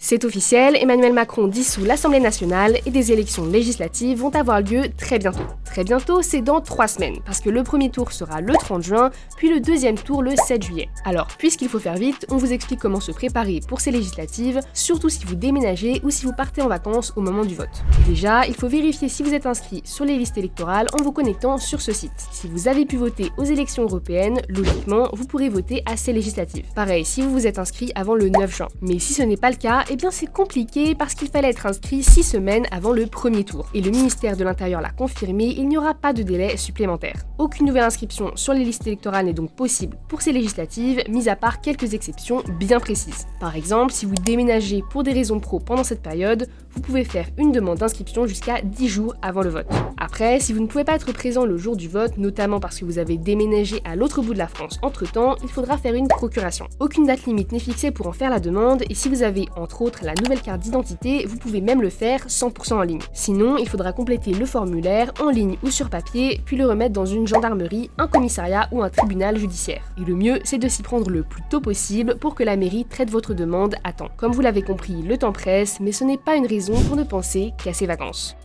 C'est officiel, Emmanuel Macron dissout l'Assemblée nationale et des élections législatives vont avoir lieu très bientôt. Très bientôt, c'est dans 3 semaines, parce que le premier tour sera le 30 juin, puis le deuxième tour le 7 juillet. Alors, puisqu'il faut faire vite, on vous explique comment se préparer pour ces législatives, surtout si vous déménagez ou si vous partez en vacances au moment du vote. Déjà, il faut vérifier si vous êtes inscrit sur les listes électorales en vous connectant sur ce site. Si vous avez pu voter aux élections européennes, logiquement, vous pourrez voter à ces législatives. Pareil, si vous vous êtes inscrit avant le 9 juin. Mais si ce n'est pas le cas, eh bien c'est compliqué parce qu'il fallait être inscrit 6 semaines avant le premier tour. Et le ministère de l'Intérieur l'a confirmé, il n'y aura pas de délai supplémentaire. Aucune nouvelle inscription sur les listes électorales n'est donc possible pour ces législatives, mis à part quelques exceptions bien précises. Par exemple, si vous déménagez pour des raisons pro pendant cette période, vous pouvez faire une demande d'inscription jusqu'à 10 jours avant le vote. Après, si vous ne pouvez pas être présent le jour du vote, notamment parce que vous avez déménagé à l'autre bout de la France entre-temps, il faudra faire une procuration. Aucune date limite n'est fixée pour en faire la demande, et si vous avez entre autres la nouvelle carte d'identité, vous pouvez même le faire 100% en ligne. Sinon, il faudra compléter le formulaire en ligne ou sur papier, puis le remettre dans une gendarmerie, un commissariat ou un tribunal judiciaire. Et le mieux, c'est de s'y prendre le plus tôt possible pour que la mairie traite votre demande à temps. Comme vous l'avez compris, le temps presse, mais ce n'est pas une raison pour ne penser qu'à ses vacances.